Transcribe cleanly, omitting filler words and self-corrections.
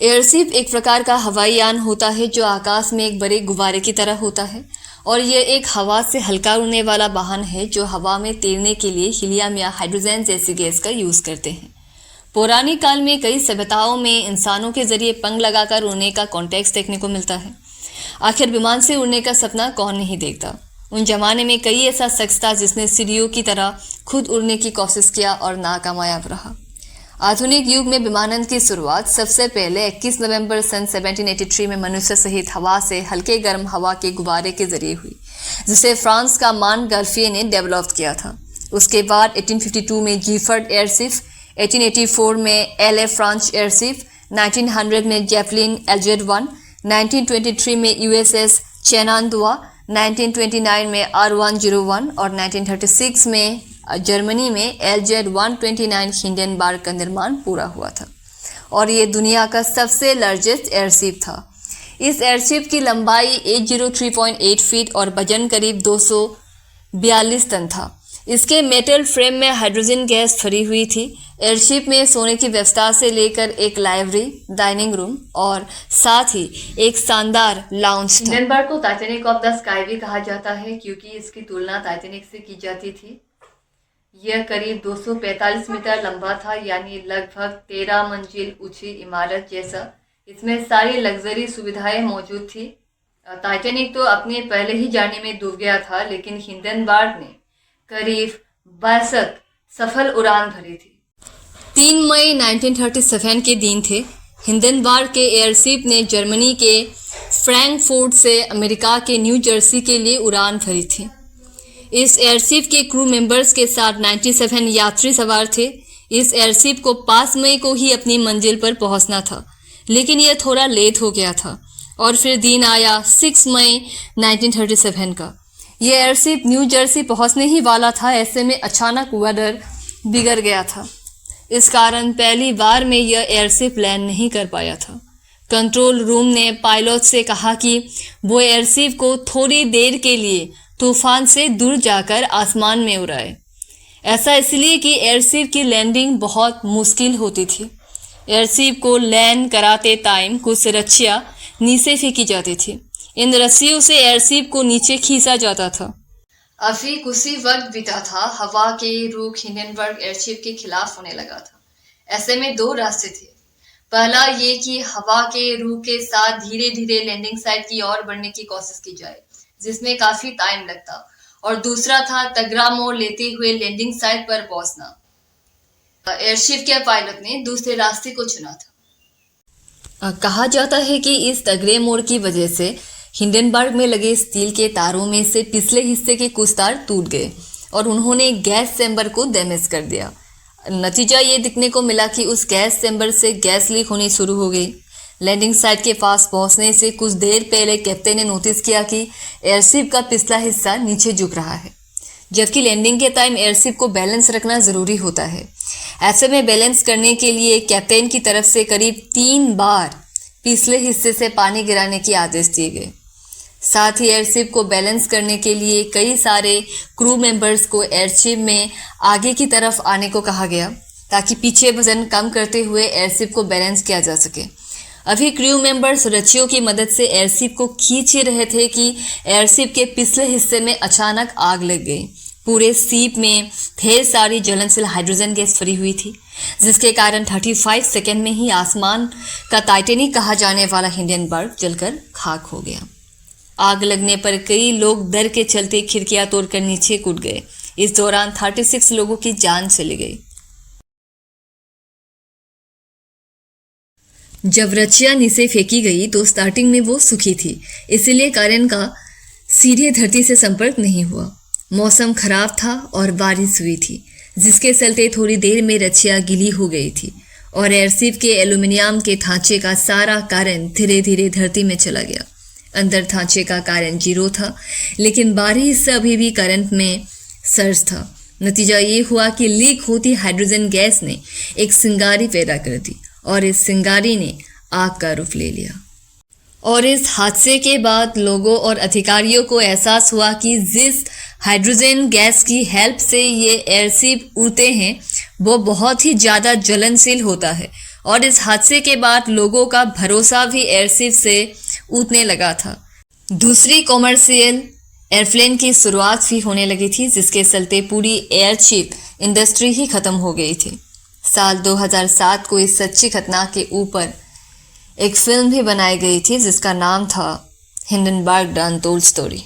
Airship एक प्रकार का हवाई यान होता है जो आकाश में एक बड़े गुब्बारे की तरह होता है और ये एक हवा से हल्का उड़ने वाला वाहन है जो हवा में तैरने के लिए हीलियम या हाइड्रोजन जैसी गैस का यूज़ करते हैं। पौराणिक काल में कई सभ्यताओं में इंसानों के जरिए पंख लगाकर उड़ने का कॉन्टेक्स्ट देखने को मिलता है। आखिर विमान से उड़ने का सपना कौन नहीं देखता। उन जमाने में कई ऐसा शख्स था जिसने सीढ़ियों की तरह खुद उड़ने की कोशिश किया और नाकामयाब रहा। आधुनिक युग में विमानन की शुरुआत सबसे पहले 21 नवंबर सन 1783 में मनुष्य सहित हवा से हल्के गर्म हवा के गुब्बारे के जरिए हुई, जिसे फ्रांस का मॉन्टगॉल्फियर ने डेवलप किया था। उसके बाद 1852 में जीफर्ड एयरशिप, 1884 में LA फ्रांच एयरशिप, 1900 में जेपलिन LZ-1, 1923 में USS शेनानदोआ, 1929 में R101 और 1936 में जर्मनी में LZ-129 हिंडनबर्ग का निर्माण पूरा हुआ था और ये दुनिया का सबसे लार्जेस्ट एयरशिप था। इस एयरशिप की लंबाई 803.8 फीट और वजन करीब 242 टन था। इसके मेटल फ्रेम में हाइड्रोजन गैस भरी हुई थी। एयरशिप में सोने की व्यवस्था से लेकर एक लाइब्रेरी, डाइनिंग रूम और साथ ही एक शानदार लाउंज था। हिंडनबर्ग को टाइटैनिक ऑफ द स्काई भी कहा जाता है क्योंकि इसकी तुलना टाइटैनिक से की जाती थी। यह करीब 245 मीटर लंबा था, यानी लगभग 13 मंजिल ऊंची इमारत जैसा। इसमें सारी लग्जरी सुविधाएं मौजूद थी। टाइटैनिक तो अपने पहले ही जाने में डूब गया था, लेकिन हिंडनबर्ग ने करीब 62 सफल उड़ान भरी थी। 3 मई 1937 के दिन थे। हिंडनबर्ग के एयरशिप ने जर्मनी के फ्रैंकफर्ट से अमेरिका के न्यू जर्सी के लिए उड़ान भरी थी। इस एयरशिप के क्रू मेंबर्स के साथ 97 यात्री सवार थे। इस एयरशिप को 5 मई को ही अपनी मंजिल पर पहुंचना था, लेकिन यह थोड़ा लेट हो गया था और फिर दिन आया 6 मई 1937 का। यह एयरशिप न्यू जर्सी पहुंचने ही वाला था। ऐसे में अचानक वेदर बिगड़ गया था। इस कारण पहली बार में यह एयरशिप लैंड नहीं कर पाया था। कंट्रोल रूम ने पायलट से कहा कि वो एयरशिप को थोड़ी देर के लिए तूफान से दूर जाकर आसमान में उड़ाए। ऐसा इसलिए कि एयरशिप की लैंडिंग बहुत मुश्किल होती थी। एयरशिप को लैंड कराते टाइम कुछ रस्सियां नीचे फेंकी जाती थी। इन रस्सियों से एयरशिप को नीचे खींचा जाता था। अभी कुछ ही वक्त बीता था, हवा के रुख हिंडनबर्ग एयरशिप के खिलाफ होने लगा था। ऐसे में 2 रास्ते थे। पहला ये कि हवा के रुख के साथ धीरे धीरे लैंडिंग साइट की ओर बढ़ने की कोशिश की जाए, जिसमें काफी टाइम लगता, और दूसरा था तगड़ा मोड़ लेते हुए लैंडिंग साइट पर पहुंचना। एयरशिप के पायलट ने दूसरे रास्ते को चुना था। कहा जाता है कि इस तगड़े मोड़ की वजह से हिंडनबर्ग में लगे स्टील के तारों में से पिछले हिस्से के कुछ तार टूट गए और उन्होंने गैस चैम्बर को डैमेज कर दिया। नतीजा ये दिखने को मिला कि उस गैस चैम्बर से गैस लीक होनी शुरू हो गई। लैंडिंग साइट के पास पहुंचने से कुछ देर पहले कैप्टन ने नोटिस किया कि एयरशिप का पिछला हिस्सा नीचे झुक रहा है, जबकि लैंडिंग के टाइम एयरशिप को बैलेंस रखना जरूरी होता है। ऐसे में बैलेंस करने के लिए कैप्टन की तरफ से करीब 3 बार पिछले हिस्से से पानी गिराने के आदेश दिए गए। साथ ही एयरशिप को बैलेंस करने के लिए कई सारे क्रू मेंबर्स को एयरशिप में आगे की तरफ आने को कहा गया, ताकि पीछे वजन कम करते हुए एयरशिप को बैलेंस किया जा सके। अभी क्रू मेंबर्स रस्सियों की मदद से एयरशिप को खींच ही रहे थे कि एयरशिप के पिछले हिस्से में अचानक आग लग गई। पूरे शिप में ढेर सारी ज्वलनशील हाइड्रोजन गैस भरी हुई थी, जिसके कारण 35 सेकंड में ही आसमान का टाइटैनिक कहा जाने वाला हिंडनबर्ग जलकर खाक हो गया। आग लगने पर कई लोग डर के चलते खिड़कियां तोड़कर नीचे कूद गए। इस दौरान 36 लोगों की जान चली गई। जब रस्सियां नीचे फेंकी गई तो स्टार्टिंग में वो सूखी थी, इसीलिए कारण का सीधे धरती से संपर्क नहीं हुआ। मौसम खराब था और बारिश हुई थी, जिसके चलते थोड़ी देर में रस्सियां गीली हो गई थी और एयरशिप के एल्यूमिनियम के ढांचे का सारा कारण धीरे धीरे धरती में चला गया। अंदर ढांचे का कारण 0 था, लेकिन बाहरी हिस्सा अभी भी करंट में सर्ज था। नतीजा ये हुआ कि लीक होती हाइड्रोजन गैस ने एक चिंगारी पैदा कर दी और इस चिंगारी ने आग का रूप ले लिया। और इस हादसे के बाद लोगों और अधिकारियों को एहसास हुआ कि जिस हाइड्रोजन गैस की हेल्प से ये एयरशिप उड़ते हैं वो बहुत ही ज़्यादा ज्वलनशील होता है और इस हादसे के बाद लोगों का भरोसा भी एयरशिप से उठने लगा था। दूसरी कॉमर्शियल एयरप्लेन की शुरुआत भी होने लगी थी, जिसके चलते पूरी एयरशिप इंडस्ट्री ही खत्म हो गई थी। साल 2007 को इस सच्ची घटना के ऊपर एक फिल्म भी बनाई गई थी, जिसका नाम था हिंडनबर्ग द अनटोल्ड स्टोरी।